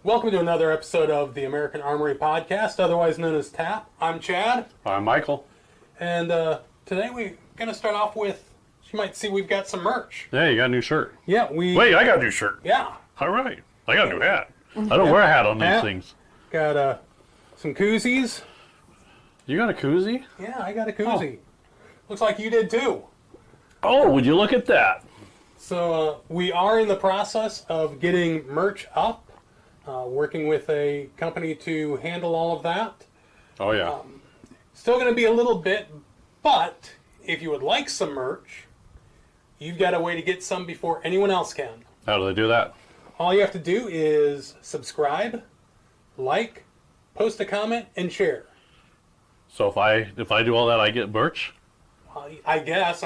Welcome to another episode of the American Armory Podcast, otherwise known as TAAP. I'm Chad. I'm Michael. And today we're going to start off with, you might see we've got some merch. Yeah, you got a new shirt. Yeah, Wait, I got a new shirt. Yeah. All right. I got a new hat. I don't wear a hat on these things. Got some koozies. You got a koozie? Yeah, I got a koozie. Looks like you did too. Oh, would you look at that? So we are in the process of getting merch up. Working with a company to handle all of that. Oh, yeah. Still going to be a little bit, but if you would like some merch, you've got a way to get some before anyone else can. How do they do that? All you have to do is subscribe, like, post a comment, and share. So if I do all that, I get merch? I guess.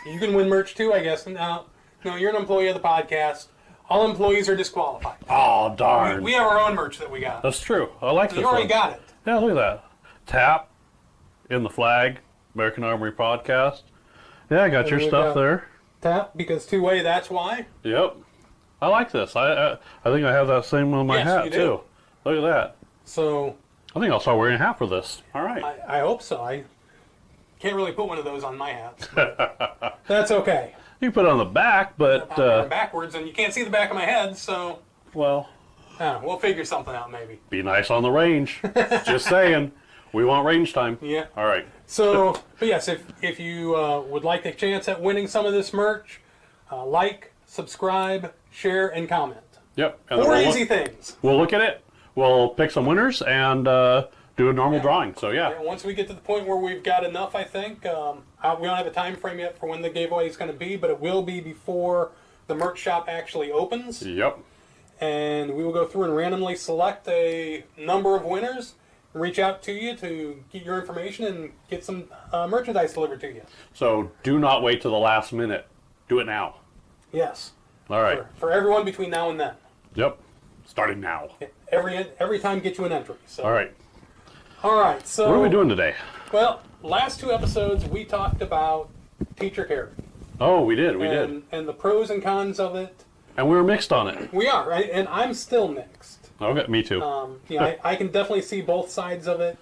You can win merch too, I guess. No, you're an employee of the podcast. All employees are disqualified. Oh, darn. We have our own merch that we got. That's true. I like this You already one. got it. Yeah, look at that. TAAP in the flag, American Armory Podcast. Yeah, I got your stuff there. TAAP, because two-way, that's why. Yep. I like this. I think I have that same on my hat, too. Look at that. So I think I'll start wearing a hat for this. All right. I hope so. I can't really put one of those on my hats. That's okay. You can put it on the back, but... I'm backwards, and you can't see the back of my head, so... Well... we'll figure something out, maybe. Be nice on the range. Just saying. We want range time. Yeah. All right. So, but yes, if you would like a chance at winning some of this merch, like, subscribe, share, and comment. Yep. And Four easy things. We'll look at it. We'll pick some winners and do a normal drawing. So, yeah. Once we get to the point where we've got enough, I think, we don't have a time frame yet for when the giveaway is going to be, but it will be before the merch shop actually opens. Yep. And we will go through and randomly select a number of winners and reach out to you to get your information and get some merchandise delivered to you. So do not wait till the last minute. Do it now. Yes. All right. For everyone between now and then. Yep. Starting now. Every time get you an entry. So. All right. All right. So what are we doing today? Well, last two episodes we talked about teacher care. Oh, we did. We did. And the pros and cons of it. And we were mixed on it. We are, right? And I'm still mixed. Okay, me too. I can definitely see both sides of it,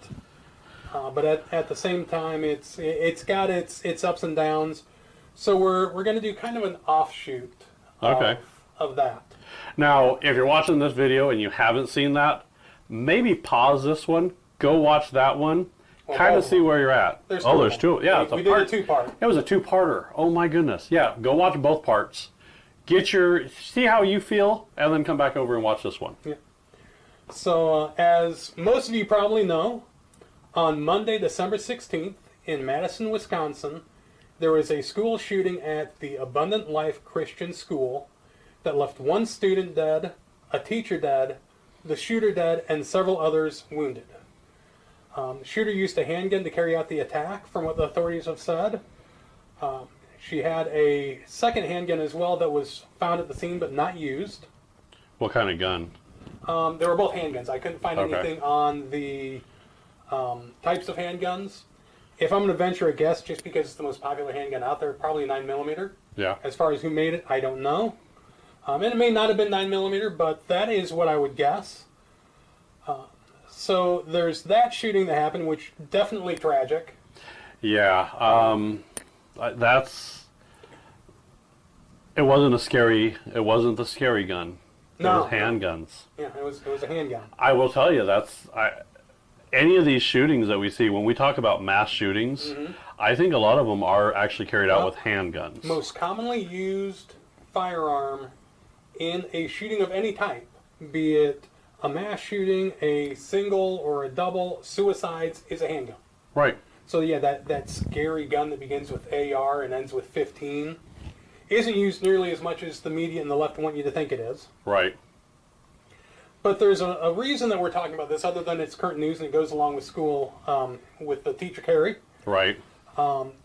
but at the same time, it's got its ups and downs. So we're going to do kind of an offshoot of that. Now, if you're watching this video and you haven't seen that, maybe pause this one, go watch that one, kind of see where you're at. There's two. Yeah, we did a two-part. It was a two-parter. Oh my goodness. Yeah, go watch both parts. See how you feel, and then come back over and watch this one. Yeah. So, as most of you probably know, on Monday, December 16th, in Madison, Wisconsin, there was a school shooting at the Abundant Life Christian School that left one student dead, a teacher dead, the shooter dead, and several others wounded. The shooter used a handgun to carry out the attack, from what the authorities have said. She had a second handgun as well that was found at the scene but not used. What kind of gun? They were both handguns. I couldn't find anything on the types of handguns. If I'm going to venture a guess, just because it's the most popular handgun out there, probably 9mm. Yeah. As far as who made it, I don't know. And it may not have been 9mm, but that is what I would guess. So there's that shooting that happened, which definitely tragic. Yeah. It wasn't the scary gun. It was handguns. Yeah, it was a handgun. I will tell you, any of these shootings that we see, when we talk about mass shootings, I think a lot of them are actually carried out with handguns. Most commonly used firearm in a shooting of any type, be it a mass shooting, a single or a double, suicides, is a handgun. Right. So yeah, that scary gun that begins with AR and ends with 15 isn't used nearly as much as the media and the left want you to think it is. Right. But there's a reason that we're talking about this, other than it's current news and it goes along with school, with the teacher carry. Right.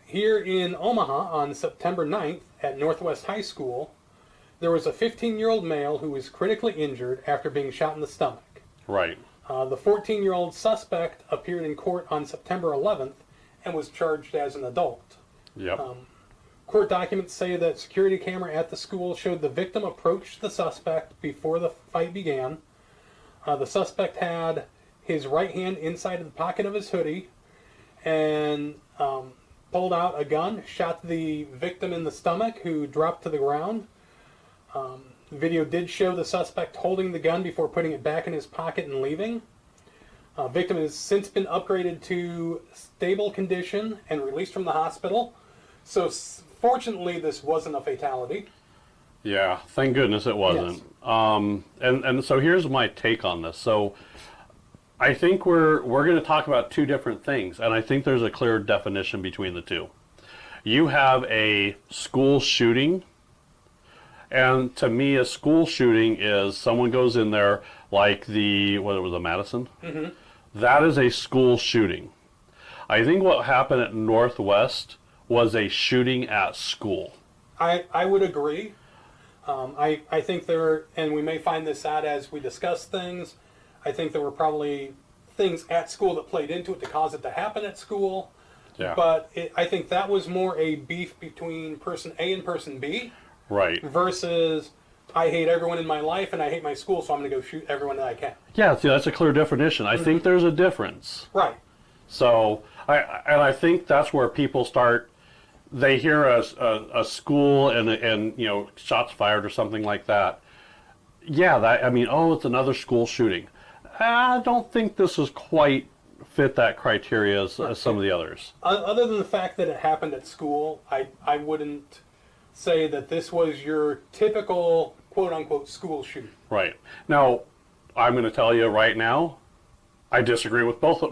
Here in Omaha on September 9th at Northwest High School, there was a 15-year-old male who was critically injured after being shot in the stomach. Right. The 14-year-old suspect appeared in court on September 11th and was charged as an adult. Yep. Court documents say that security camera at the school showed the victim approach the suspect before the fight began. The suspect had his right hand inside of the pocket of his hoodie and pulled out a gun, shot the victim in the stomach, who dropped to the ground. The video did show the suspect holding the gun before putting it back in his pocket and leaving. Victim has since been upgraded to stable condition and released from the hospital. So fortunately, this wasn't a fatality. Yeah, thank goodness it wasn't. Yes. And so here's my take on this. So I think we're going to talk about two different things, and I think there's a clear definition between the two. You have a school shooting, and to me, a school shooting is someone goes in there like the Madison? Mm-hmm. That is a school shooting. I think what happened at Northwest was a shooting at school. I would agree. I think there, and we may find this out as we discuss things, I think there were probably things at school that played into it to cause it to happen at school. Yeah. But I think that was more a beef between person A and person B. Right. Versus, I hate everyone in my life and I hate my school, so I'm going to go shoot everyone that I can. Yeah, see, that's a clear definition. I think there's a difference. Right. So, I think that's where people start. They hear a school and shots fired or something like that. Yeah, it's another school shooting. I don't think this is quite fit that criteria as some of the others. Other than the fact that it happened at school, I wouldn't say that this was your typical quote-unquote school shooting. Right. Now, I'm going to tell you right now, I disagree with both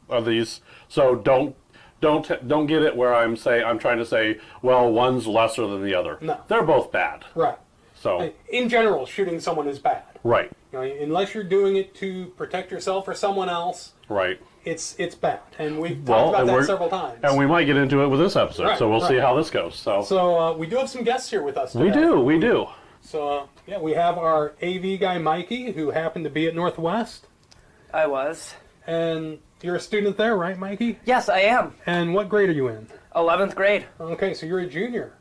of these. So don't get it where I'm trying to say, well, one's lesser than the other. No. They're both bad. Right. So in general, shooting someone is bad. Right. Unless you're doing it to protect yourself or someone else. Right. It's bad, and we've talked about that several times. And we might get into it with this episode, right, so we'll see how this goes. So we do have some guests here with us today. We do. So we have our AV guy Mikey, who happened to be at Northwest. I was. And you're a student there, right, Mikey? Yes, I am. And what grade are you in? 11th grade. Okay, so you're a junior.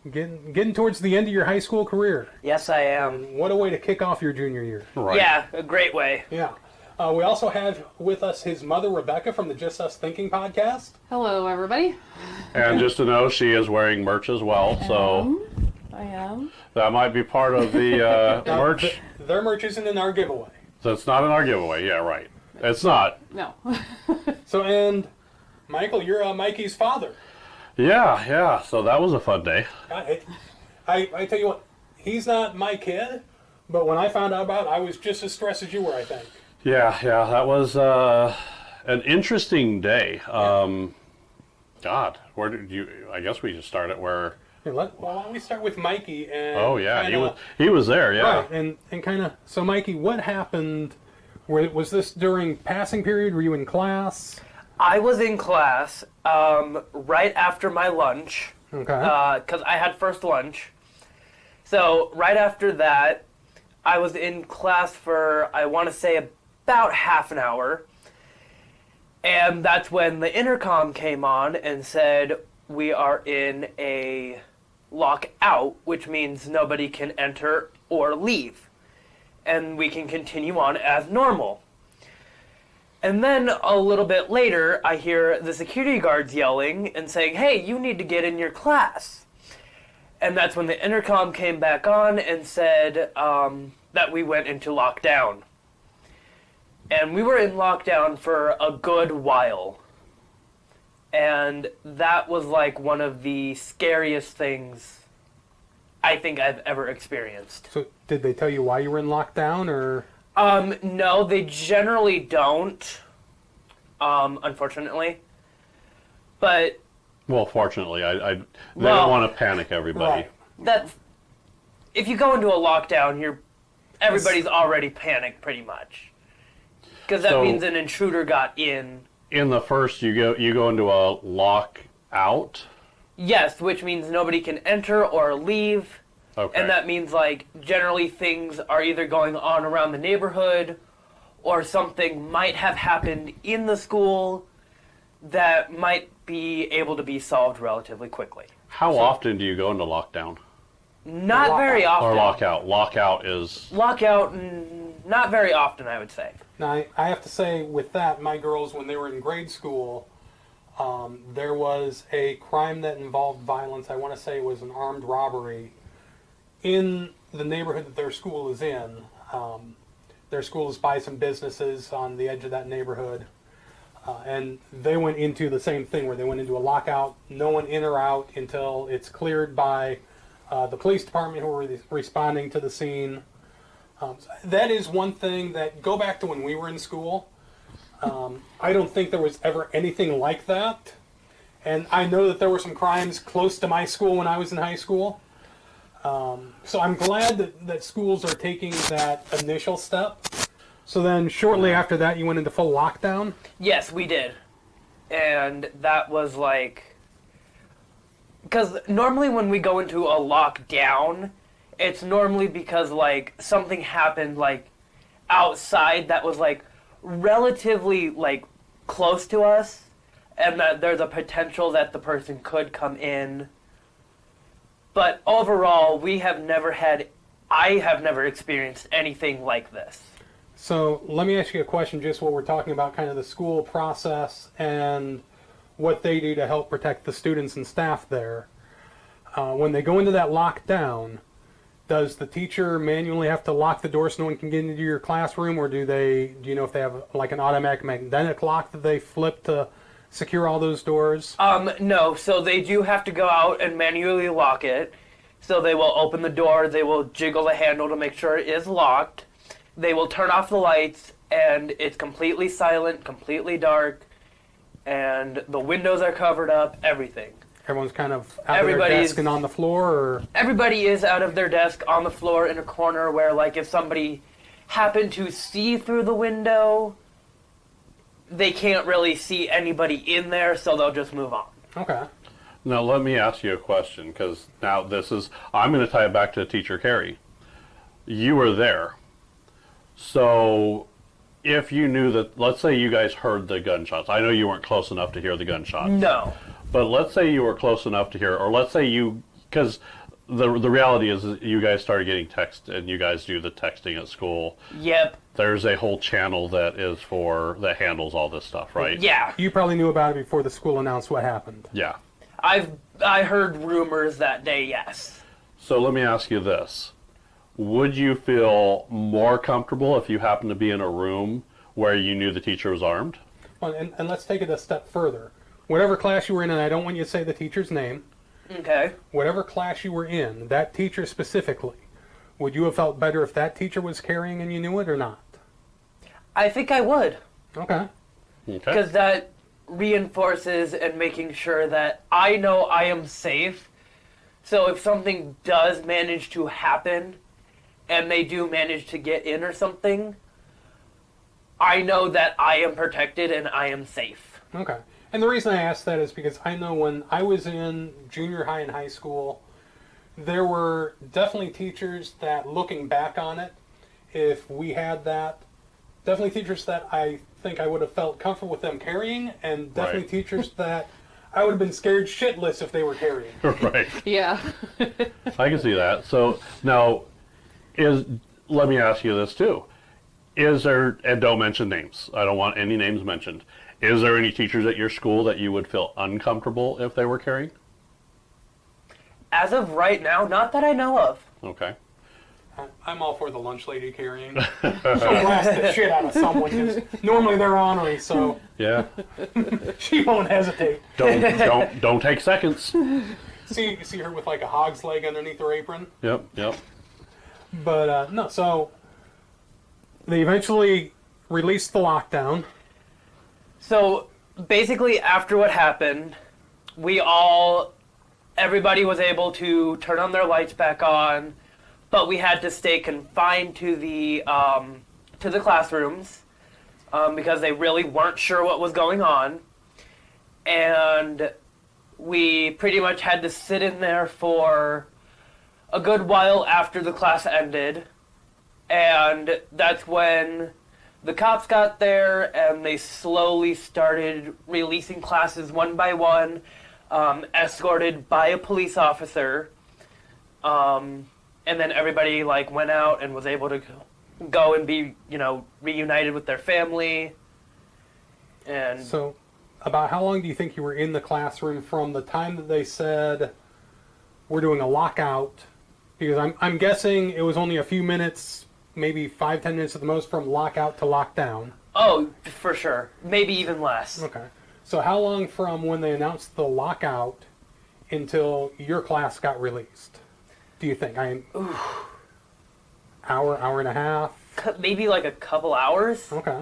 Getting towards the end of your high school career. Yes, I am. And what a way to kick off your junior year. Right. Yeah, a great way. Yeah. We also have with us his mother, Rebecca, from the Just Us Thinking podcast. Hello, everybody. And just to know, she is wearing merch as well, so I am. that might be part of the merch. Their merch isn't in our giveaway. So it's not in our giveaway. Yeah, right. It's not. No. So, and Michael, you're Mikey's father. Yeah. So that was a fun day. I tell you what, he's not my kid, but when I found out about it, I was just as stressed as you were, I think. Yeah, that was an interesting day. God, where did you? I guess we just start at where. Why don't we start with Mikey? And Oh yeah, he was there. Yeah. Right, and kind of. So, Mikey, what happened? Was this during passing period? Were you in class? I was in class right after my lunch. Okay. Because I had first lunch. So right after that, I was in class for, I want to say, about half an hour. And that's when the intercom came on and said, we are in a lockout, which means nobody can enter or leave. And we can continue on as normal. And then a little bit later, I hear the security guards yelling and saying, hey, you need to get in your class. And that's when the intercom came back on and said that we went into lockdown. And we were in lockdown for a good while. And that was like one of the scariest things I think I've ever experienced. So, did they tell you why you were in lockdown, or? No, they generally don't, unfortunately. But... Well, fortunately, they don't want to panic everybody. Right. If you go into a lockdown, everybody's already panicked pretty much. Because that means an intruder got in. In the first, you go into a lockout? Yes, which means nobody can enter or leave. Okay. And that means, generally things are either going on around the neighborhood or something might have happened in the school that might be able to be solved relatively quickly. How often do you go into lockdown? Not very often. Or lockout. Lockout is... Lockout, not very often, I would say. Now, I have to say, with that, my girls, when they were in grade school, there was a crime that involved violence. I want to say it was an armed robbery in the neighborhood that their school is in. Their school is by some businesses on the edge of that neighborhood. And they went into the same thing where they went into a lockout, no one in or out until it's cleared by the police department who were responding to the scene. That is one thing that, go back to when we were in school, I don't think there was ever anything like that. And I know that there were some crimes close to my school when I was in high school. So I'm glad that schools are taking that initial step. So then shortly after that, you went into full lockdown? Yes, we did. And that was like... Because normally when we go into a lockdown, it's normally because, like, something happened, like, outside that was, like, relatively, like, close to us, and that there's a potential that the person could come in. But overall, I have never experienced anything like this. So let me ask you a question, just what we're talking about, kind of the school process and what they do to help protect the students and staff there. When they go into that lockdown, does the teacher manually have to lock the door so no one can get into your classroom, or do you know if they have like an automatic magnetic lock that they flip to secure all those doors? No, so they do have to go out and manually lock it. So they will open the door, they will jiggle the handle to make sure it is locked. They will turn off the lights, and it's completely silent, completely dark, and the windows are covered up, everything. Everyone's kind of out of their desk and on the floor, or? Everybody is out of their desk on the floor in a corner where, like, if somebody happened to see through the window, they can't really see anybody in there, so they'll just move on. Okay. Now, let me ask you a question, because now I'm going to tie it back to Teacher Carrie. You were there. So, if you knew that, let's say you guys heard the gunshots. I know you weren't close enough to hear the gunshots. No. But let's say you were close enough to hear, or let's say because the reality is that you guys started getting text, and you guys do the texting at school. Yep. There's a whole channel that handles all this stuff, right? Yeah. You probably knew about it before the school announced what happened. Yeah. I heard rumors that day, yes. So let me ask you this. Would you feel more comfortable if you happened to be in a room where you knew the teacher was armed? Well, and let's take it a step further. Whatever class you were in, and I don't want you to say the teacher's name. Okay. Whatever class you were in, that teacher specifically, would you have felt better if that teacher was carrying and you knew it or not? I think I would. Okay. Because that reinforces and making sure that I know I am safe. So if something does manage to happen, and they do manage to get in or something, I know that I am protected and I am safe. Okay. And the reason I ask that is because I know when I was in junior high and high school, there were definitely teachers that, looking back on it, if we had that, definitely teachers that I think I would have felt comfortable with them carrying, and definitely Right. teachers that I would have been scared shitless if they were carrying. Right. Yeah. I can see that. So now, let me ask you this too. Is there, and don't mention names, I don't want any names mentioned, is there any teachers at your school that you would feel uncomfortable if they were carrying? As of right now, not that I know of. Okay. I'm all for the lunch lady carrying. She'll blast the shit out of someone, because normally they're ornery, so Yeah. she won't hesitate. Don't take seconds. See her with like a hog's leg underneath her apron. Yep. But no, so they eventually released the lockdown. So basically, after what happened, everybody was able to turn on their lights back on, but we had to stay confined to the classrooms because they really weren't sure what was going on, and we pretty much had to sit in there for a good while after the class ended, and that's when the cops got there and they slowly started releasing classes one by one, escorted by a police officer, and then everybody went out and was able to go and be, reunited with their family. And So, about how long do you think you were in the classroom from the time that they said we're doing a lockout? Because I'm guessing it was only a few minutes, maybe 5-10 minutes at the most, from lockout to lockdown. oh, for sure, maybe even less. Okay. So how long from when they announced the lockout until your class got released? Do you think? Hour and a half? Maybe like a couple hours. Okay.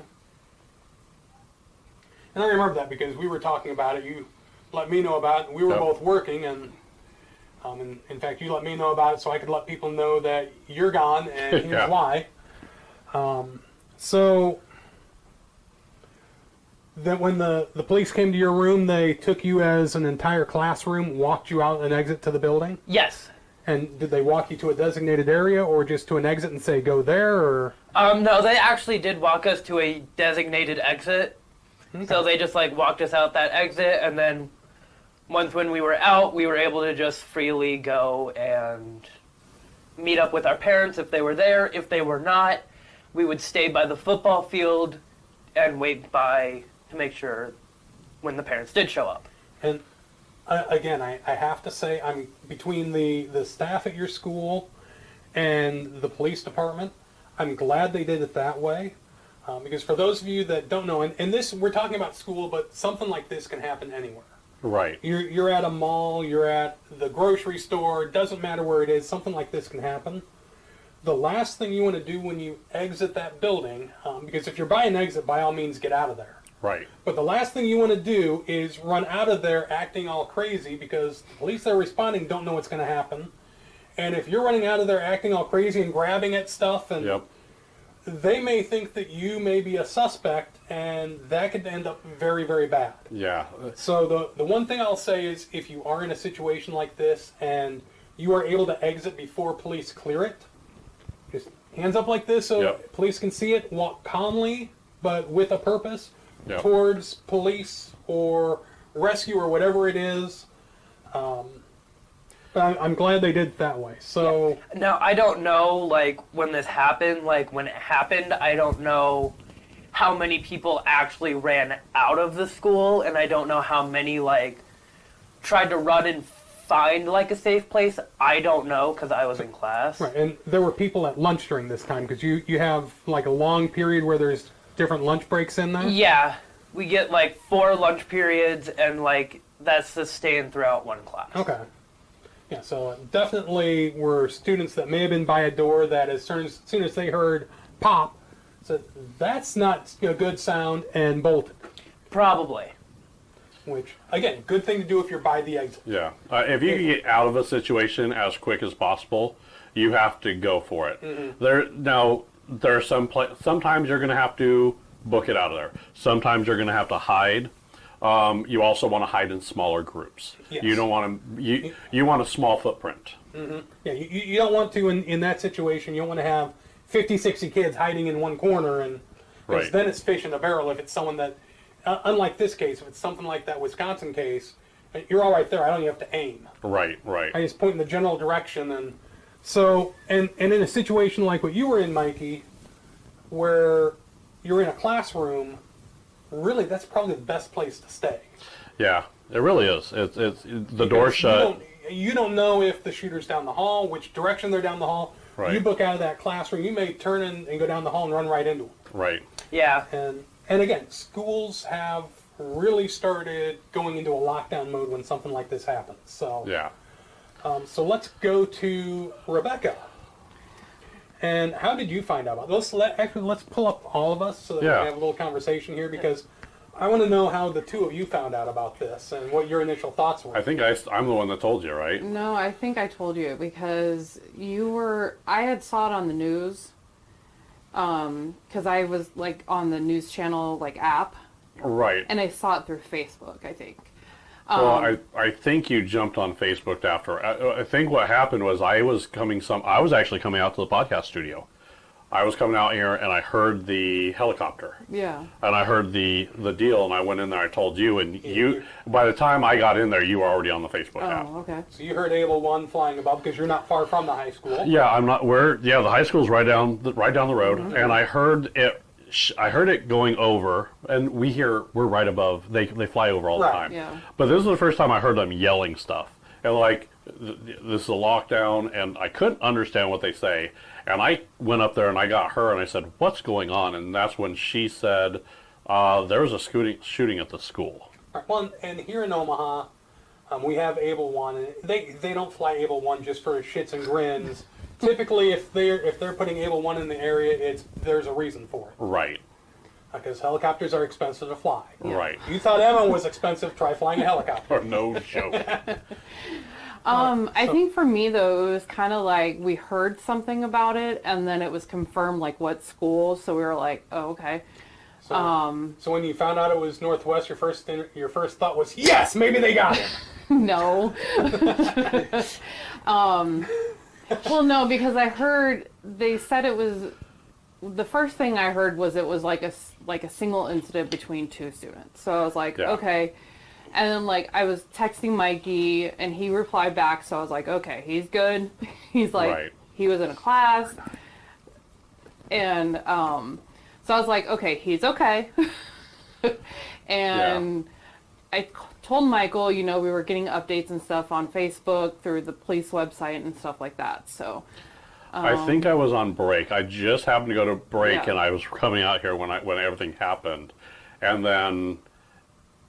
And I remember that because we were talking about it. You let me know about it. We were Yep. both working, and in fact, you let me know about it so I could let people know that you're gone, and here's Yeah. why. So that when the police came to your room, they took you as an entire classroom, walked you out and exit to the building? Yes. And did they walk you to a designated area or just to an exit and say go there? Or No, they actually did walk us to a designated exit. So they just walked us out that exit, and then once when we were out, we were able to just freely go and meet up with our parents if they were there. If they were not, we would stay by the football field and wait to make sure when the parents did show up. And again, I have to say, I'm between the staff at your school and the police department. I'm glad they did it that way. Because for those of you that don't know, and this, we're talking about school, but something like this can happen anywhere. Right. You're at a mall, you're at the grocery store, doesn't matter where it is, something like this can happen. The last thing you want to do when you exit that building, because if you're by an exit, by all means get out of there. Right. But the last thing you want to do is run out of there acting all crazy because the police that are responding don't know what's going to happen. And if you're running out of there acting all crazy and grabbing at stuff, and Yep. they may think that you may be a suspect, and that could end up very, very bad. Yeah. So the one thing I'll say is if you are in a situation like this and you are able to exit before police clear it, just hands up like this so Yep. police can see it, walk calmly but with a purpose Yep. towards police or rescue or whatever it is. But I'm glad they did it that way. So Now, I don't know, when this happened, when it happened, I don't know how many people actually ran out of the school, and I don't know how many, tried to run and find, a safe place. I don't know, because I was in class. right, and there were people at lunch during this time because you have a long period where there's different lunch breaks in there. Yeah, we get, 4 lunch periods, and, that's sustained throughout one class. Okay. Yeah, so definitely were students that may have been by a door that as soon as they heard pop, said, that's not a good sound, and bolted. Probably. Which, again, good thing to do if you're by the exit. Yeah. If you can get out of a situation as quick as possible, you have to go for it. Mm-hmm. There are sometimes you're going to have to book it out of there. Sometimes you're going to have to hide. You also want to hide in smaller groups. Yes. You don't want to. You want a small footprint. Yeah, you don't want to, in that situation, you don't want to have 50, 60 kids hiding in one corner, and 'cause Right. then it's fish in a barrel if it's someone that, unlike this case, if it's something like that Wisconsin case, you're all right there. I don't even have to aim. Right. Right. I just point in the general direction, and so, and in a situation like what you were in, Mikey, where you're in a classroom, really, that's probably the best place to stay. Yeah. It really is. It's the door Because shut. You don't know if the shooter's down the hall, which direction they're down the hall. Right. You book out of that classroom, you may turn in and go down the hall and run right into them. Right. Yeah. And again, schools have really started going into a lockdown mode when something like this happens. So Yeah. So let's go to Rebecca. And how did you find out about this? Let's pull up all of us so that we Yeah. can have a little conversation here, because I want to know how the two of you found out about this and what your initial thoughts were. I think I'm the one that told you, right? No, I think I told you because I had saw it on the news. Because I was on the news channel app, Right. and I saw it through Facebook, I think. Well, I think you jumped on Facebook after. I think what happened was I was actually coming out to the podcast studio. I was coming out here and I heard the helicopter. Yeah. And I heard the deal, and I went in there. I told you, and you. By the time I got in there, you were already on the Facebook app. Oh, okay. So you heard Able One flying above because you're not far from the high school. Yeah, I'm not. Yeah, the high school's right down the road, and I heard it. I heard it going over, and we're right above. They fly over all the time. Yeah. But this is the first time I heard them yelling stuff, and like this is a lockdown, and I couldn't understand what they say. And I went up there and I got her and I said, "What's going on?" And that's when she said, "There was a shooting at the school." Well, and here in Omaha, we have Able One, and they don't fly Able One just for shits and grins. Typically, if they're putting Able One in the area, there's a reason for it. Right. Because helicopters are expensive to fly. Right. You thought Emma was expensive, try flying a helicopter. No joke. I think for me though, it was kind of like we heard something about it, and then it was confirmed like what school. So we were like, oh, okay. So when you found out it was Northwest, your first thought was, yes, maybe they got it. No. Well, no, because I heard they said it was. The first thing I heard was it was like a single incident between two students. So I was like, Yeah. okay. And then like I was texting Mikey and he replied back. So I was like, okay, he's good. He's like, Right. he was in a class. And so I was like, okay, he's okay. And I told Michael, we were getting updates and stuff on Facebook through the police website and stuff like that. So I think I was on break. I just happened to go to break, Yeah. and I was coming out here when everything happened, and then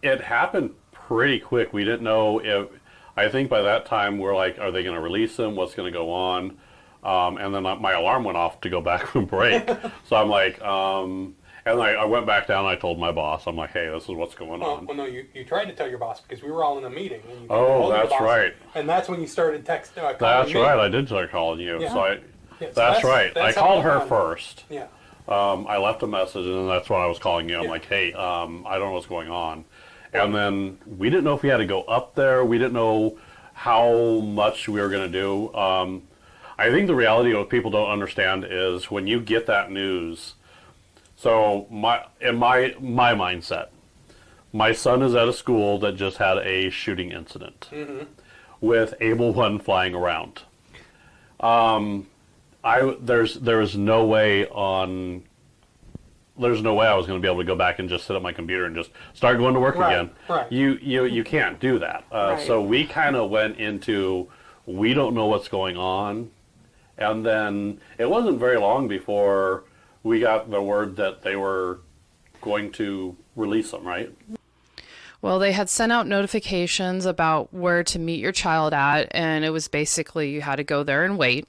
it happened pretty quick. We didn't know if. I think by that time we're like, are they going to release him? What's going to go on? And then my alarm went off to go back from break. So I'm like, and I went back down and I told my boss, I'm like, hey, this is what's going on. Well, no, you tried to tell your boss because we were all in a meeting. And you Oh, told your that's boss, right. And that's when you started texting. Calling That's me. right. I did start calling you. Yeah. So Yeah, so that's right. that's I how called it her happened. first. Yeah. I left a message, and then that's when I was calling you. I'm Yeah. like, hey, I don't know what's going on. And then we didn't know if we had to go up there. We didn't know how much we were going to do. I think the reality of what people don't understand is when you get that news. So in my mindset, my son is at a school that just had a shooting incident with Able One flying around. There's no way I was going to be able to go back and just sit at my computer and just start going to work Right, again. right. You can't do that. Right. So we kind of went into, we don't know what's going on. And then it wasn't very long before we got the word that they were going to release them, right? Well, they had sent out notifications about where to meet your child at, and it was basically you had to go there and wait.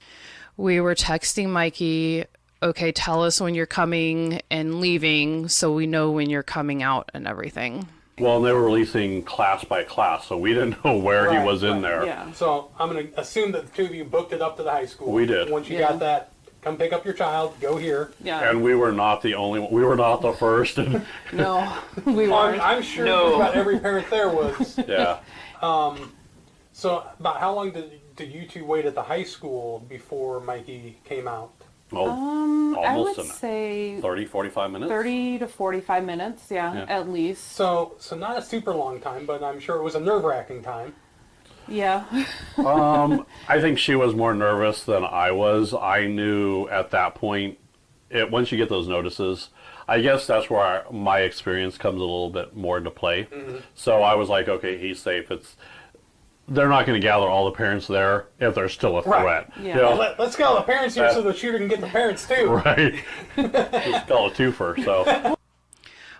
We were texting Mikey, okay, tell us when you're coming and leaving so we know when you're coming out and everything. Well, and they were releasing class by class, so we didn't know where he Right, was in right. there. yeah. So I'm going to assume that the two of you booked it up to the high school. We did. Once you Yeah. got that, come pick up your child, go here. Yeah. And we were not the only one. We were not the first. And, No, we Well, weren't. I'm sure No. about every parent there was. yeah. So about how long did you two wait at the high school before Mikey came out? Oh, I almost would an say 30, 45 minutes? 30 to 45 minutes, yeah, Yeah. at least. So not a super long time, but I'm sure it was a nerve-wracking time. Yeah. I think she was more nervous than I was. I knew at that point, once you get those notices, I guess that's where my experience comes a little bit more into play. So I was like, okay, he's safe. They're not going to gather all the parents there if there's still a Right. threat. Yeah. You know? Let's get all the parents here so the shooter can get the parents too. Right. Just call a twofer. So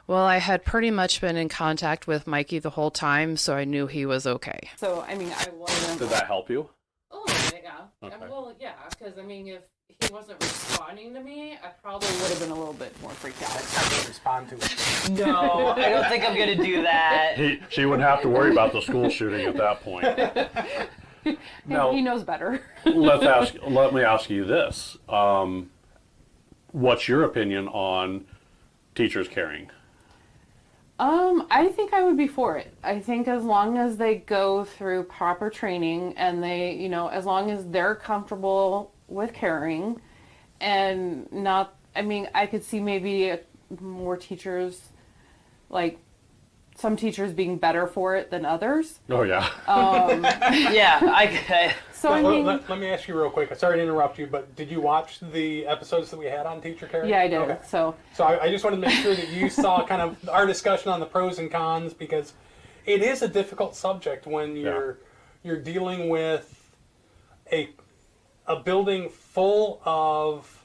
Well, I had pretty much been in contact with Mikey the whole time, so I knew he was okay. So, I mean, I wasn't. did that help you? A little bit, yeah. Okay. Well, yeah, because, I mean, if he wasn't responding to me, I probably would have been a little bit more freaked out. I didn't respond to it. No, I don't think I'm gonna do that. She wouldn't have to worry about the school shooting at that point. Now, He knows better. let me ask you this. What's your opinion on teachers carrying? I think I would be for it. I think as long as they go through proper training and they, as long as they're comfortable with carrying and not, I mean, I could see maybe more teachers, like some teachers being better for it than others. Oh yeah. Yeah, So I mean, let me ask you real quick. Sorry to interrupt you, but did you watch the episodes that we had on teacher care? yeah, I did. Okay. So I just wanted to make sure that you saw kind of our discussion on the pros and cons, because it is a difficult subject when you're dealing with a building full of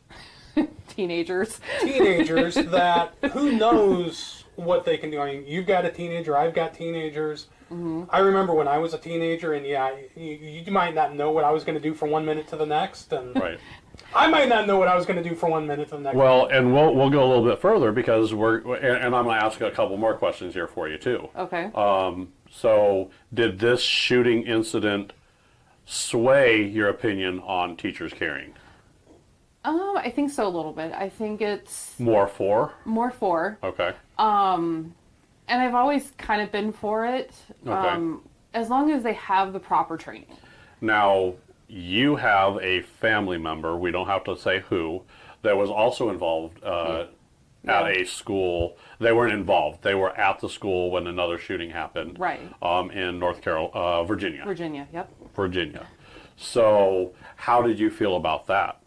teenagers. that who knows what they can do. I mean, you've got a teenager, I've got teenagers. Mm-hmm. I remember when I was a teenager, and you might not know what I was going to do from 1 minute to the next, and Right. I might not know what I was going to do from 1 minute to the next. Well, and we'll go a little bit further because and I'm going to ask a couple more questions here for you too. Okay. So, did this shooting incident sway your opinion on teachers caring? I think so a little bit. I think it's More for? more for. Okay. And I've always kind of been for it. Okay. As long as they have the proper training. Now, you have a family member, we don't have to say who, that was also involved at a school. They weren't involved. They were at the school when another shooting happened. Right. In Virginia. Virginia, yep. Virginia. So, how did you feel about that?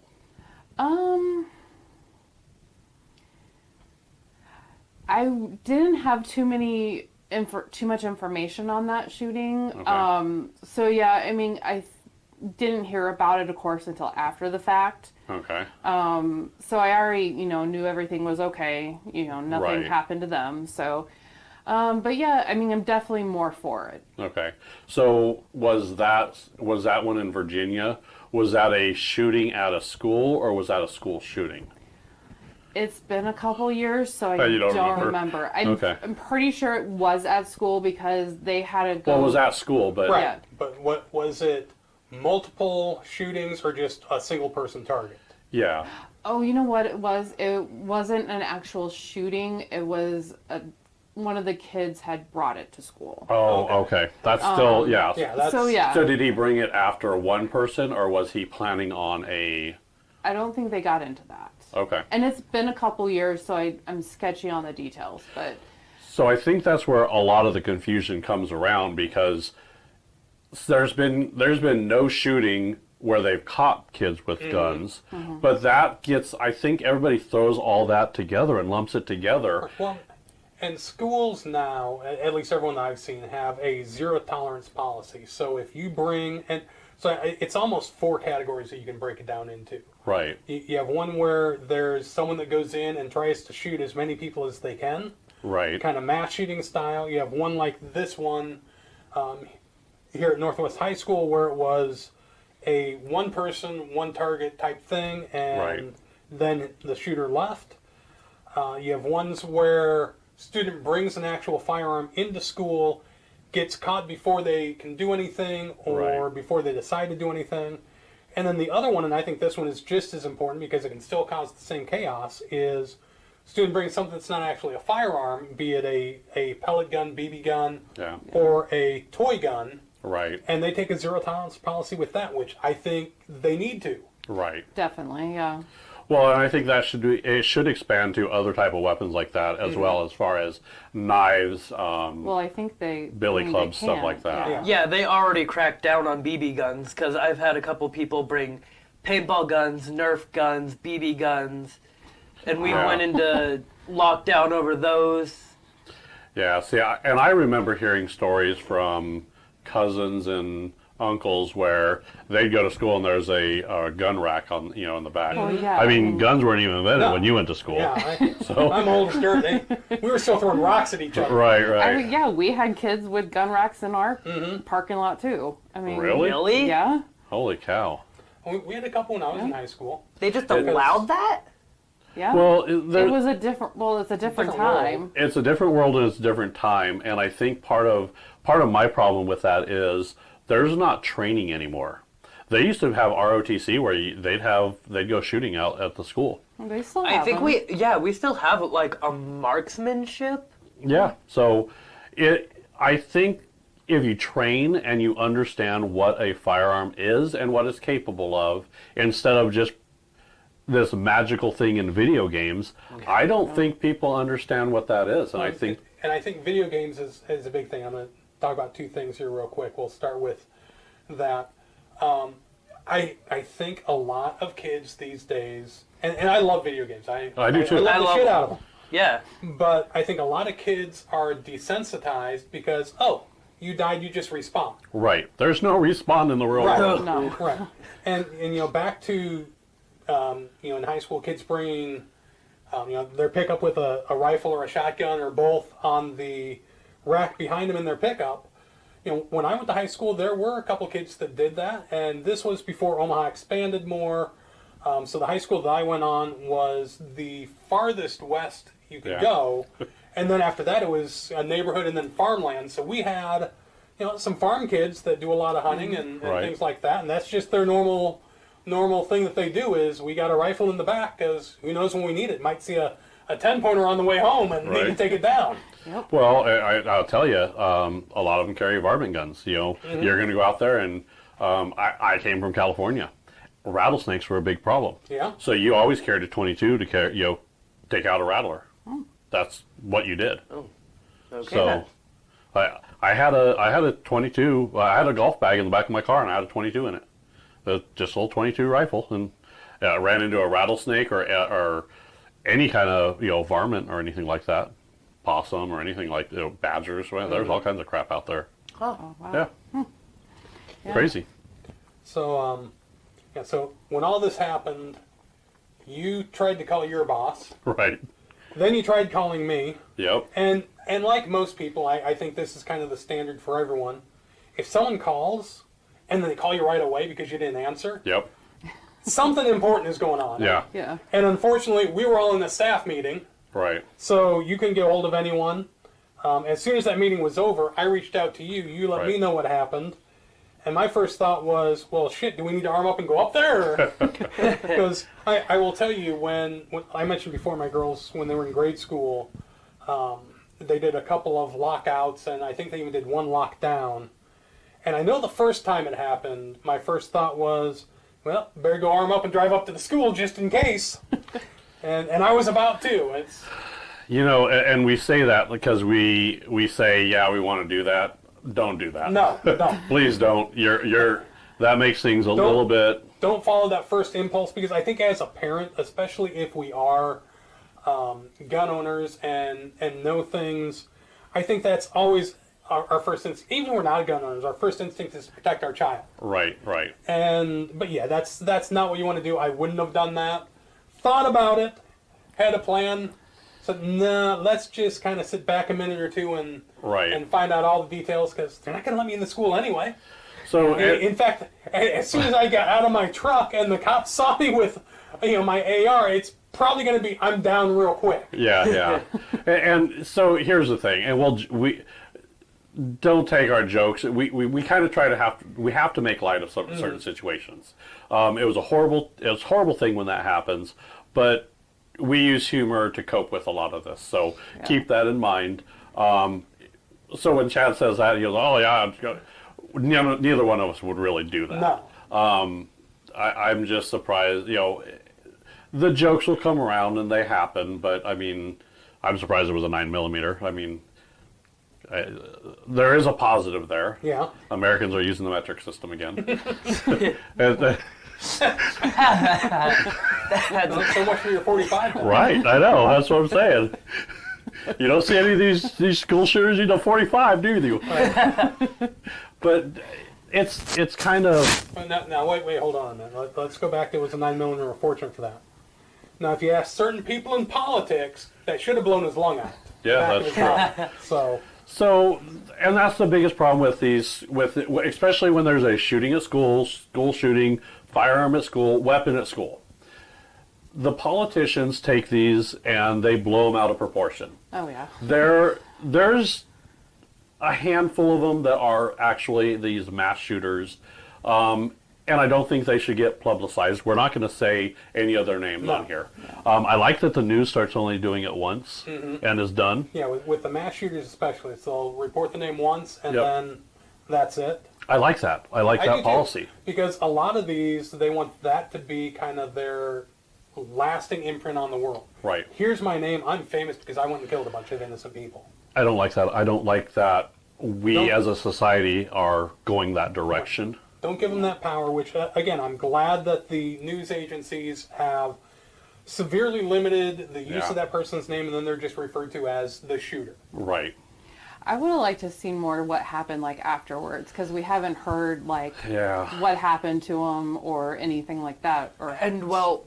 I didn't have too much information on that shooting. Okay. So yeah, I mean, didn't hear about it, of course, until after the fact. Okay. So I already, knew everything was okay. Nothing Right. happened to them. So, but yeah, I mean, I'm definitely more for it. Okay. So was that one in Virginia? Was that a shooting at a school or was that a school shooting? It's been a couple years, so I You don't remember? remember. Okay. I'm pretty sure it was at school because they had to go. Well, it was at school, but right. Yeah. But what was it? Multiple shootings or just a single person target? yeah. Oh, you know what it was? It wasn't an actual shooting. It was one of the kids had brought it to school. Oh, okay. That's still yeah. Yeah. That's, So yeah, So did he bring it after one person, or was he planning on a? I don't think they got into that. Okay. And it's been a couple years, so I'm sketchy on the details, but So I think that's where a lot of the confusion comes around because there's been no shooting where they've caught kids with guns, but that gets, I think everybody throws all that together and lumps it together. Well, and schools now, at least everyone I've seen, have a zero tolerance policy. So if you bring, and so it's almost 4 categories that you can break it down into. Right. You have one where there's someone that goes in and tries to shoot as many people as they can, Right. kind of mass shooting style. You have one like this one here at Northwest High School where it was a one person, one target type thing, and Right. then the shooter left. You have ones where student brings an actual firearm into school, gets caught before they can do anything or Right. before they decide to do anything. And then the other one, and I think this one is just as important because it can still cause the same chaos, is student brings something that's not actually a firearm, be it a pellet gun, BB gun, Yeah. or a toy gun, Right. and they take a zero tolerance policy with that, which I think they need to. Right. definitely, yeah. Well, and I think that should expand to other type of weapons like that as well, as far as knives, Well, I think billy they clubs, stuff can, like that. Yeah. Yeah, they already cracked down on BB guns because I've had a couple people bring paintball guns, Nerf guns, BB guns, and we Yeah. went into lockdown over those. Yeah. See, and I remember hearing stories from cousins and uncles where they'd go to school and there's a gun rack on in the back. Oh, yeah. I mean, guns weren't even invented No. when you went to school. Yeah, So I'm old as dirt. We were still throwing rocks at each other. right. I mean, yeah, we had kids with gun racks in our parking lot too. I mean, Really? Really? Yeah. Holy cow. We had a couple when I was in high school. They just Because- allowed that? Yeah. Well, it was a different. Well, it's a different Different world. time. it's a different world and it's a different time, and I think part of my problem with that is there's not training anymore. They used to have ROTC where they'd go shooting out at the school. They still have I think them. we still have like a marksmanship. Yeah. So I think if you train and you understand what a firearm is and what it's capable of, instead of just this magical thing in video games. I don't think people understand what that is, and I think video games is a big thing. I'm going to talk about two things here real quick. We'll start with that. I think a lot of kids these days, and I love video games. I do too. I love the shit out of them. Yeah. But I think a lot of kids are desensitized because, oh, you died, you just respawn. right. There's no respawn in the real Right. world. No. Right. And back to, in high school, kids bringing, their pickup with a rifle or a shotgun or both on the rack behind them in their pickup. When I went to high school, there were a couple kids that did that, and this was before Omaha expanded more. So the high school that I went on was the farthest west you could go, and then after that it was a neighborhood and then farmland. So we had, some farm kids that do a lot of hunting and Right. things like that, and that's just their normal thing that they do is we got a rifle in the back because who knows when we need it. Might see a 10-pointer on the way home and need to Right. take it down. Well, I'll tell you, a lot of them carry varmint guns. You're going to go out there, and I came from California. Rattlesnakes were a big problem. Yeah. So you always carried a 22 to carry, take out a rattler. That's what you did. Okay. So, I had a 22. I had a golf bag in the back of my car, and I had a 22 in it. Just a little 22 rifle, and I ran into a rattlesnake or any kind of varmint or anything like that, possum or anything like badgers. Well, there's all kinds of crap out there. Oh, wow. Yeah, crazy. So, so when all this happened, you tried to call your boss. Right. Then you tried calling me. Yep. And like most people, I think this is kind of the standard for everyone. If someone calls and then they call you right away because you didn't answer, Yep. something important is going on. Yeah. Yeah. And unfortunately, we were all in a staff meeting, Right. so you couldn't get a hold of anyone. As soon as that meeting was over, I reached out to you. You let me Right. know what happened. And my first thought was, well, shit, do we need to arm up and go up there? Because I will tell you, when I mentioned before, my girls, when they were in grade school, they did a couple of lockouts, and I think they even did one lockdown. And I know the first time it happened, my first thought was, well, better go arm up and drive up to the school just in case. and I was about to. It's And we say that because we say, yeah, we want to do that. Don't do that. no. Please don't. That makes things a little bit. Don't follow that first impulse, because I think as a parent, especially if we are gun owners and know things, I think that's always our first instinct. Even when we're not gun owners, our first instinct is to protect our child. Right. But yeah, that's not what you want to do. I wouldn't have done that. Thought about it, had a plan. Said, nah, let's just kind of sit back a minute or two and find out all the details, because they're not going to let me in the school anyway. So In fact, as soon as I got out of my truck and the cops saw me with, my AR, it's probably going to be, I'm down real quick. Yeah. and so here's the thing, and we don't take our jokes. We kind of try to we have to make light of some certain situations. It was a horrible thing when that happens, but we use humor to cope with a lot of this. So keep that in mind. So when Chad says that, he goes, "Oh yeah," neither one of us would really do that. No. I'm just surprised. The jokes will come around and they happen, but I mean, I'm surprised it was a 9mm. I mean, there is a positive there. Yeah. Americans are using the metric system again. So much for your 45. Then. Right, I know. That's what I'm saying. You don't see any of these school shooters, 45, do you? But it's kind of. Now wait, hold on a minute. Let's go back. There was a 9mm. We're fortunate for that. Now, if you ask certain people in politics, that should have blown his lung out. Yeah, that's true. So, and that's the biggest problem with these, especially when there's a shooting at school shooting, firearm at school, weapon at school. The politicians take these and they blow them out of proportion. Oh, yeah. There's a handful of them that are actually these mass shooters, and I don't think they should get publicized. We're not going to say any other names on here. I like that the news starts only doing it once and is done. Yeah, with the mass shooters especially, so they'll report the name once and then that's it. I like that. I like I that do policy. too, because a lot of these, they want that to be kind of their lasting imprint on the world. Right. Here's my name. I'm famous because I went and killed a bunch of innocent people. I don't like that. I don't like that we Don't- as a society are going that direction. Don't give them that power, which, again, I'm glad that the news agencies have severely limited the use Yeah. of that person's name, and then they're just referred to as the shooter. Right. I would have liked to see more what happened like afterwards, because we haven't heard like Yeah. what happened to him or anything like that. And well,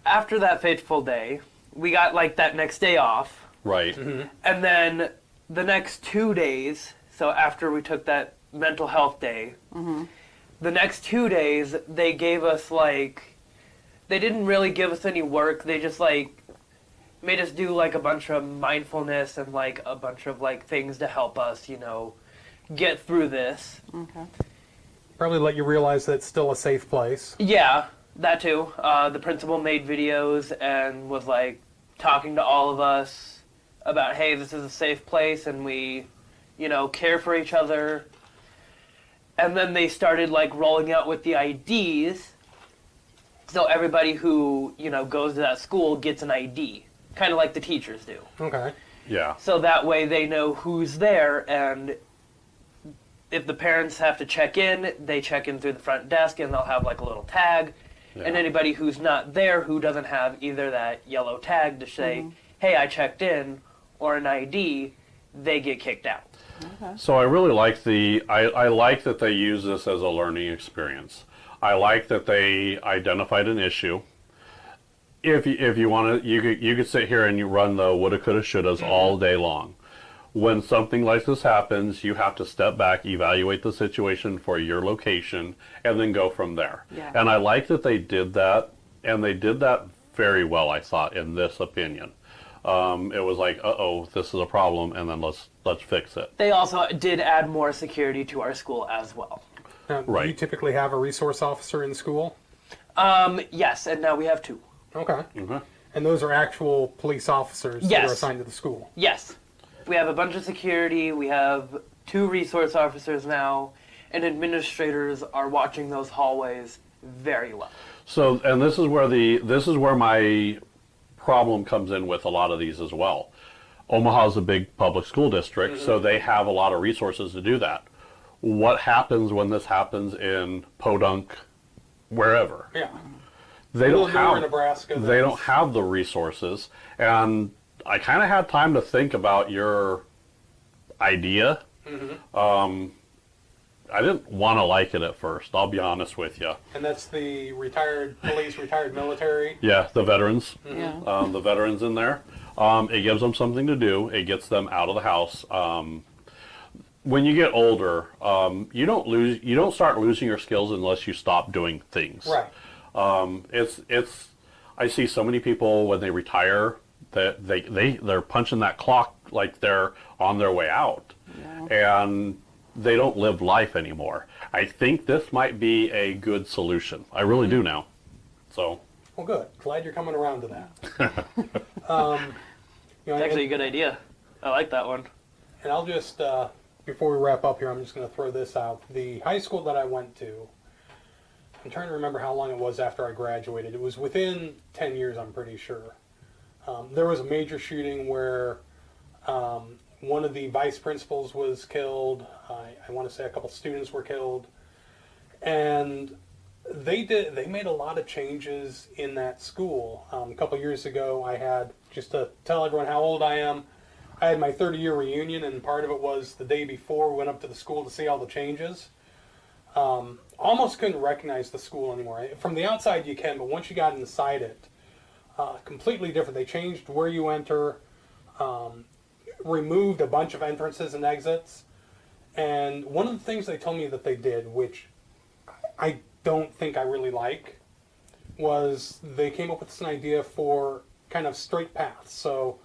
after that fateful day, we got like that next day off. Right. And then the next 2 days, so after we took that mental health day, the next 2 days they gave us like, they didn't really give us any work. They just like made us do like a bunch of mindfulness and like a bunch of like things to help us, you know, get through this. Okay. Probably let you realize that it's still a safe place. Yeah, that too. The principal made videos and was like talking to all of us about, hey, this is a safe place and we, you know, care for each other. And then they started like rolling out with the IDs. So everybody who, you know, goes to that school gets an ID, kind of like the teachers do. Okay. Yeah. So that way they know who's there, and if the parents have to check in, they check in through the front desk and they'll have like a little tag. And Yeah. anybody who's not there who doesn't have either that yellow tag to say, hey, I checked in, or an ID, they get kicked out. So I really like I like that they use this as a learning experience. I like that they identified an issue. If you want to, you could sit here and you run the woulda, coulda, shouldas all day long. When something like this happens, you have to step back, evaluate the situation for your location, and then go from there. Yeah. And I like that they did that, and they did that very well, I thought, in this opinion. It was like, uh-oh, this is a problem, and then let's fix it. They also did add more security to our school as well. Now, do you Right. typically have a resource officer in school? Yes, and now we have 2. Okay. Okay. And those are actual police officers that Yes. are assigned to the school. Yes. We have a bunch of security, we have 2 resource officers now, and administrators are watching those hallways very well. So, and this is where my problem comes in with a lot of these as well. Omaha's a big public school district, so they have a lot of resources to do that. What happens when this happens in Podunk, wherever? Yeah. They Little don't newer have Nebraska. they that's- don't have the resources, and I kind of had time to think about your idea. I didn't want to like it at first. I'll be honest with you. And that's the retired police, retired military. Yeah, the veterans. Yeah. The veterans in there. It gives them something to do. It gets them out of the house. When you get older, you don't start losing your skills unless you stop doing things. Right. I see so many people when they retire that they're punching that clock like they're on their way out, and they don't live life anymore. I think this might be a good solution. I really do now. So. Well, good. Glad you're coming around to that. It's actually a good idea. I like that one. And I'll just, before we wrap up here, I'm just going to throw this out. The high school that I went to, I'm trying to remember how long it was after I graduated. It was within 10 years, I'm pretty sure. There was a major shooting where one of the vice principals was killed. I want to say a couple students were killed. And they made a lot of changes in that school. A couple years ago, I had, just to tell everyone how old I am, I had my 30-year reunion, and part of it was the day before we went up to the school to see all the changes. Almost couldn't recognize the school anymore. From the outside you can, but once you got inside it, completely different. They changed where you enter, removed a bunch of entrances and exits. And one of the things they told me that they did, which I don't think I really like, was they came up with an idea for kind of straight paths. So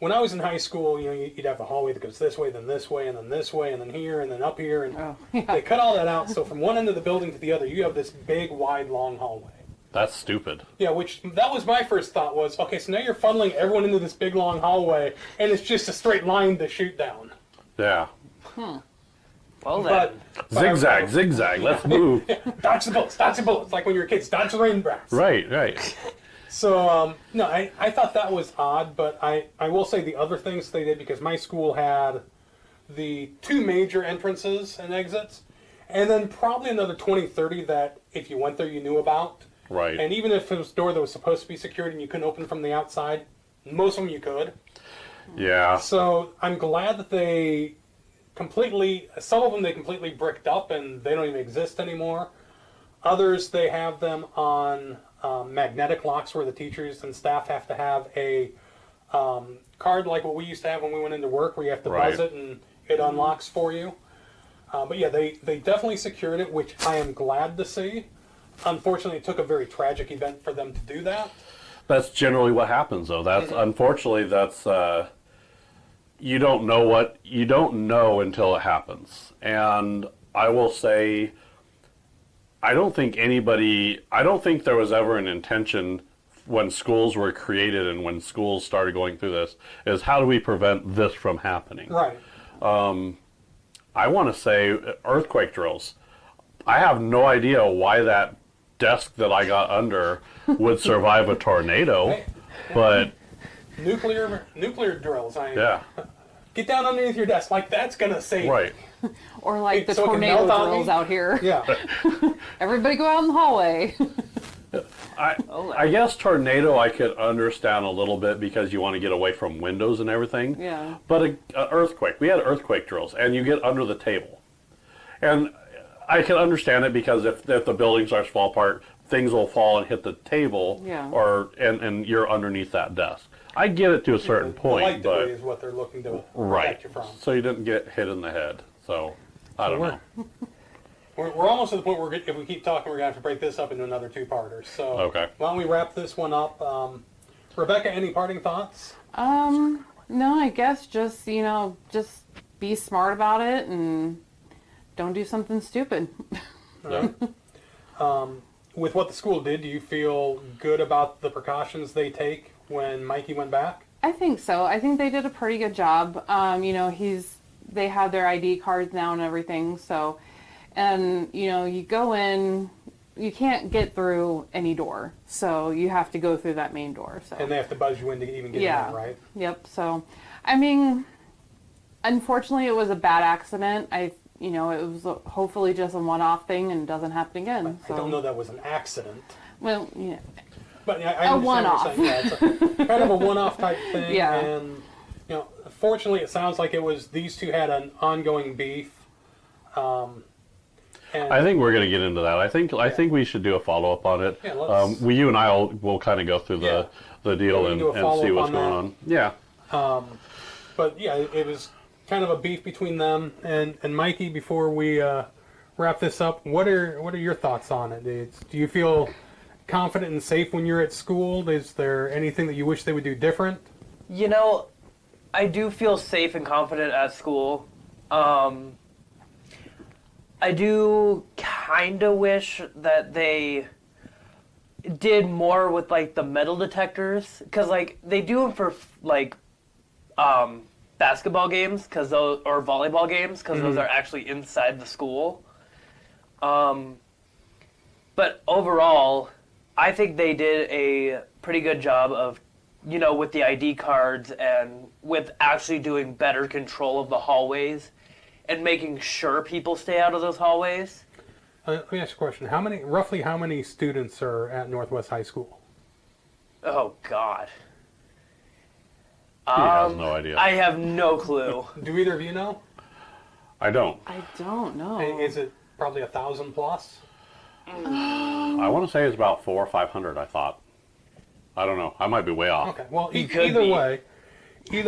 when I was in high school, you'd have a hallway that goes this way, then this way, and then this way, and then here, and then up here. And Oh, yeah. they cut all that out. So from one end of the building to the other, you have this big, wide, long hallway. That's stupid. Yeah, which that was my first thought was, okay, so now you're funneling everyone into this big, long hallway, and it's just a straight line to shoot down. Yeah. Well But then. Zigzag. Let's move. dodge the bullets, like when you were kids, dodge the rain rats. Right. So, no, I thought that was odd, but I will say the other things they did, because my school had the two major entrances and exits, and then probably another 20, 30 that if you went there you knew about. Right. And even if it was a door that was supposed to be secured and you couldn't open from the outside, most of them you could. Yeah. So I'm glad that they some of them they completely bricked up and they don't even exist anymore. Others, they have them on magnetic locks where the teachers and staff have to have a card like what we used to have when we went into work, where you have to buzz Right. it and it unlocks for you. But yeah, they definitely secured it, which I am glad to see. Unfortunately, it took a very tragic event for them to do that. That's generally what happens, though. That's unfortunately that's you don't know until it happens. And I will say, I don't think there was ever an intention when schools were created and when schools started going through this, is how do we prevent this from happening? Right. I want to say earthquake drills. I have no idea why that desk that I got under would survive a tornado, Hey. but Nuclear drills. yeah, Get down underneath your desk. Like, that's going to save right. you. Or like the So it can tornado melt on drills me? out here. Yeah. Everybody go out in the hallway. I guess tornado I could understand a little bit because you want to get away from windows and everything. Yeah. But a earthquake, we had earthquake drills, and you get under the table, and I can understand it because if the building starts to fall apart, things will fall and hit the table, Yeah. and you're underneath that desk. I get it to a certain The point, light debris but is what they're looking to right, protect you from. so you didn't get hit in the head. So I don't know. We're almost to the point where if we keep talking, we're going to have to break this up into another two-parter. So Okay. why don't we wrap this one up? Rebecca, any parting thoughts? No, I guess just be smart about it and don't do something stupid. Yeah. With what the school did, do you feel good about the precautions they take when Mikey went back? I think so. I think they did a pretty good job. They have their ID cards now and everything. So, and you go in, you can't get through any door, so you have to go through that main door. So. And they have to buzz you in to even get in there, right? Yep. So, I mean, unfortunately, it was a bad accident. It was hopefully just a one-off thing and doesn't happen again. So. I don't know that was an accident. Well, yeah. But yeah, I A understand one-off. what you're saying. Yeah, it's kind of a one-off type thing. Yeah. And, fortunately, it sounds like these two had an ongoing beef. And I think we're going to get into that. I think we should do a follow up on it. Yeah, let's- You and I will kind of go through the deal we can and, do a and see follow-up what's on going that. on. Yeah. But yeah, it was kind of a beef between them and Mikey. Before we wrap this up, what are your thoughts on it? Do you feel confident and safe when you're at school? Is there anything that you wish they would do different? I do feel safe and confident at school. I do kind of wish that they did more with like the metal detectors, because like they do them for like basketball games, or volleyball games, because those are actually inside the school. But overall, I think they did a pretty good job of, with the ID cards and with actually doing better control of the hallways and making sure people stay out of those hallways. Let me ask you a question. Roughly how many students are at Northwest High School? Oh, God. He has no idea. I have no clue. Do either of you know? I don't. I don't know. Is it probably 1,000 plus? I want to say it's about 400 or 500. I thought. I don't know. I might be way off. Okay. Well, It could either be.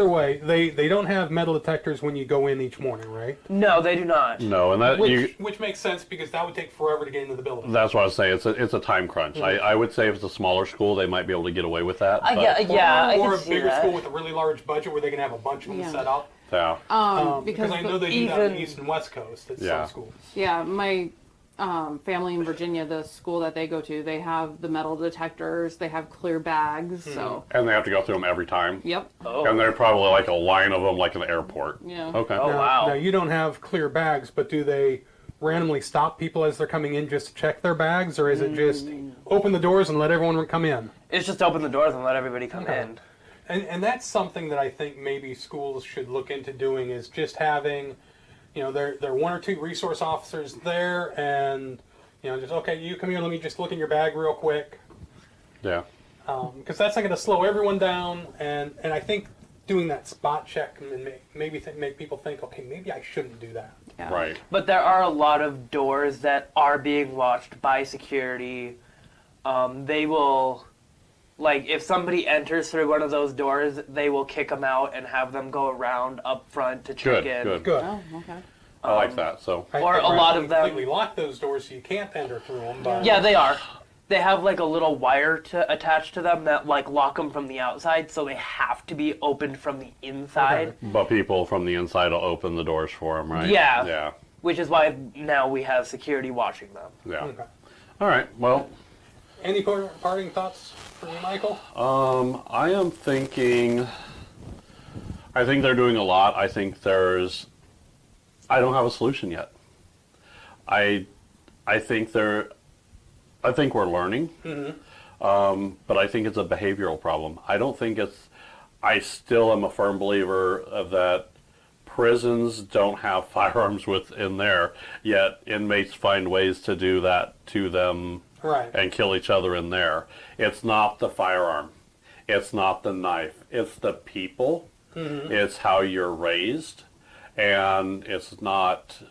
way, they don't have metal detectors when you go in each morning, right? No, they do not. No, and that Which makes sense because that would take forever to get into the building. that's what I was saying. It's a time crunch. I would say if it's a smaller school, they might be able to get away with that. but- I or can a see bigger that. school with a really large budget where they can have a bunch of them Yeah. set up. Yeah. Because I know they do that on the East and West Coast at Yeah. some schools. Yeah, my family in Virginia, the school that they go to, they have the metal detectors, they have clear bags, so, And they have to go through them every time. yep. Oh. And they're probably like a line of them, like in the airport. Yeah. Okay. Oh, wow. Now, you don't have clear bags, but do they randomly stop people as they're coming in just to check their bags, or is it just open the doors and let everyone come in. It's just open the doors and let everybody come in. And that's something that I think maybe schools should look into doing, is just having, there are one or two resource officers there, and just, okay, you come here, let me just look in your bag real quick, Yeah. because that's not going to slow everyone down, and I think doing that spot check and maybe make people think, okay, maybe I shouldn't do that. Yeah. Right. But there are a lot of doors that are being watched by security. They will, like, if somebody enters through one of those doors, they will kick them out and have them go around up front to check in. Good. Good. Oh, okay. I like that. So Or a lot of them- completely lock those doors so you can't enter through them. But Yeah, they are. They have like a little wire attached to them that like lock them from the outside, so they have to be opened from the inside. but people from the inside will open the doors for them, right? Yeah. Yeah. Which is why now we have security watching them. Yeah. Okay. All right. Well, Any parting thoughts for you, Michael? I am thinking. I think they're doing a lot. I think there's. I don't have a solution yet. I think they're. I think we're learning. But I think it's a behavioral problem. I don't think it's. I still am a firm believer of that. Prisons don't have firearms within there, yet inmates find ways to do that to them. Right. And kill each other in there. It's not the firearm. It's not the knife. It's the people. It's how you're raised. And it's not...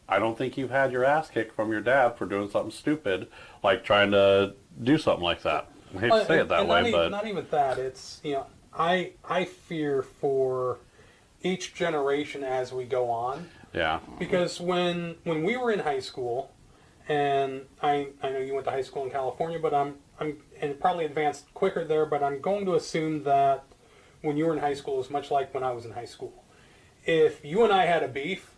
I don't think you've had your ass kicked from your dad for doing something stupid, like trying to do something like that. I hate to say it that way, but... Not even that. It's, I fear for each generation as we go on. Yeah. Because when we were in high school, and I know you went to high school in California, but I'm and probably advanced quicker there, but I'm going to assume that when you were in high school, it was much like when I was in high school. If you and I had a beef,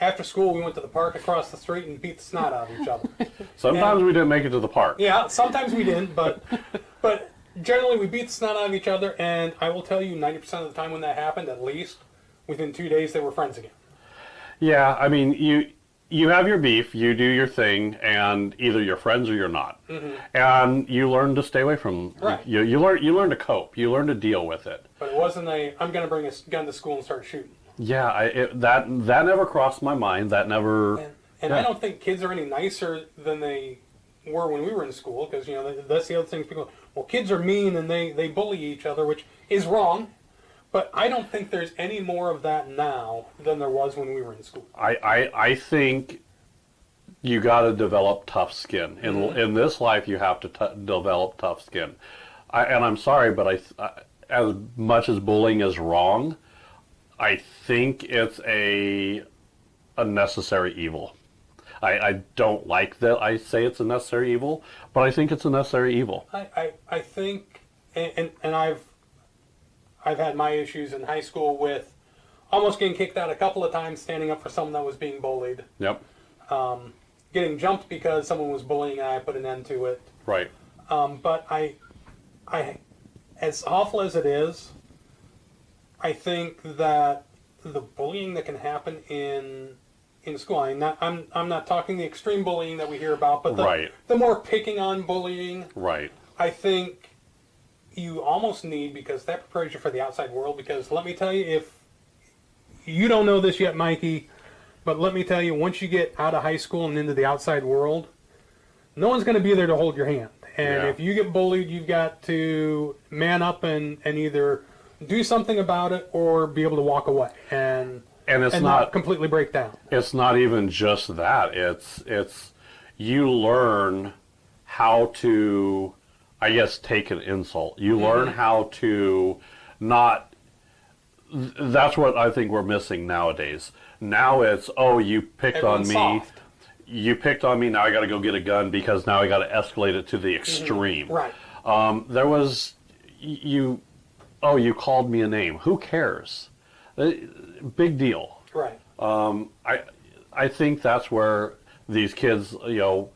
after school we went to the park across the street and beat the snot out of each other. Sometimes we didn't make it to the park. Yeah, sometimes we didn't, but generally we beat the snot out of each other, and I will tell you 90% of the time when that happened, at least, within 2 days they were friends again. Yeah, I mean, you have your beef, you do your thing, and either you're friends or you're not. And you learn to stay away from... Right. You learn to cope. You learn to deal with it. But it wasn't I'm going to bring a gun to school and start shooting. Yeah, that never crossed my mind. That never... And Yeah. I don't think kids are any nicer than they were when we were in school, because, that's the other thing. People, well, kids are mean and they bully each other, which is wrong. But I don't think there's any more of that now than there was when we were in school. I think you got to develop tough skin. In this life, you have to develop tough skin. And I'm sorry, but as much as bullying is wrong, I think it's a necessary evil. I don't like that I say it's a necessary evil, but I think it's a necessary evil. I think, and I've had my issues in high school with almost getting kicked out a couple of times standing up for someone that was being bullied. Yep. Getting jumped because someone was bullying and I put an end to it. Right. But I, as awful as it is, I think that the bullying that can happen in school, I'm not talking the extreme bullying that we hear about, but the more picking on bullying, Right. I think you almost need, because that prepares you for the outside world. Because let me tell you, if you don't know this yet, Mikey, but let me tell you, once you get out of high school and into the outside world, no one's going to be there to hold your hand. And if you get bullied, you've got to man up and either do something about it or be able to walk away and it's not completely break down. It's not even just that. It's you learn how to, I guess, take an insult. You learn how to not... That's what I think we're missing nowadays. Now it's, oh, you picked Everyone's on me. soft. You picked on me, now I got to go get a gun because now I got to escalate it to the extreme. Right. There was... You called me a name. Who cares? Big deal. Right. I think that's where these kids, you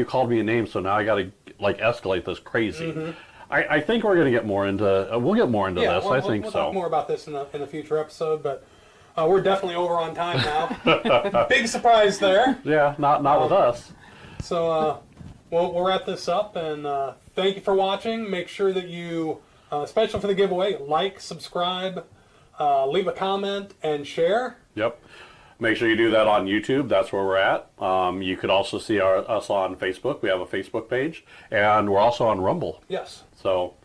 called me a name, so now I got to escalate this crazy. I think we're going to get more into. We'll get more into this. We'll We'll talk more about this in the future episode, but we're definitely over on time now. Big surprise there. Yeah, not with us. So, we'll wrap this up, and thank you for watching. Make sure that you, especially for the giveaway, like, subscribe, leave a comment, and share. Yep. Make sure you do that on YouTube. That's where we're at. You could also see us on Facebook. We have a Facebook page, and we're also on Rumble. Yes. So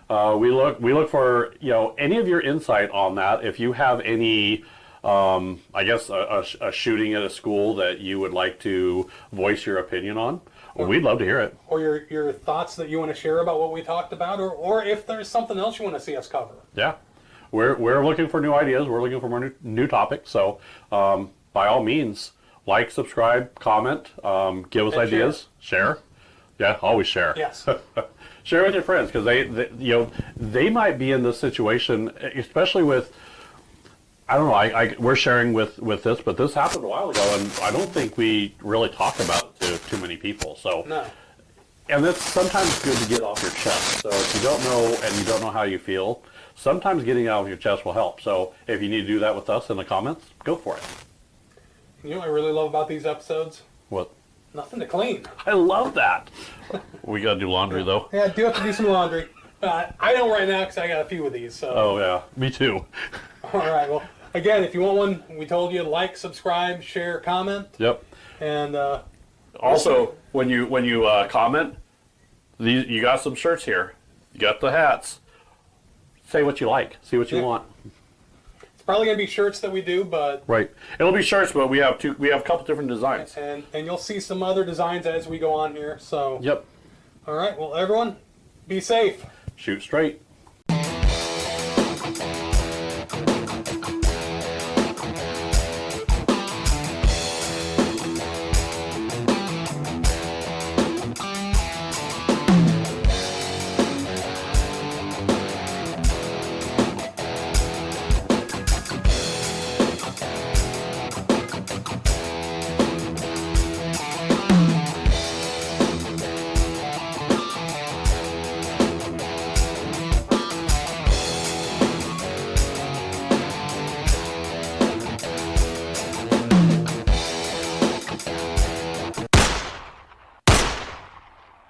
we look for any of your insight on that. If you have any, I guess a shooting at a school that you would like to voice your opinion on, we'd love to hear it. Or your thoughts that you want to share about what we talked about, or if there's something else you want to see us cover. Yeah. We're looking for new ideas. We're looking for more new topics. So by all means, like, subscribe, comment, give us ideas, share. Yeah, always share. Yes. Share with your friends, because they might be in this situation, especially with, I don't know. We're sharing with this, but this happened a while ago, and I don't think we really talk about it to too many people. So. No. And it's sometimes good to get off your chest. So if you don't know and you don't know how you feel, sometimes getting out of your chest will help. So if you need to do that with us in the comments, go for it. You know what I really love about these episodes? What? Nothing to clean. I love that. We got to do laundry, though. Yeah, I do have to do some laundry. I don't right now because I got a few of these. So. Oh, yeah. Me too. All right. Well, again, if you want one, we told you, like, subscribe, share, comment. Yep. And also, when you comment, you got some shirts here. You got the hats. Say what you like. See what you want. it's probably going to be shirts that we do, but Right. It'll be shirts, but we have a couple different designs. and you'll see some other designs as we go on here. So Yep. all right. Well, everyone, be safe. Shoot straight.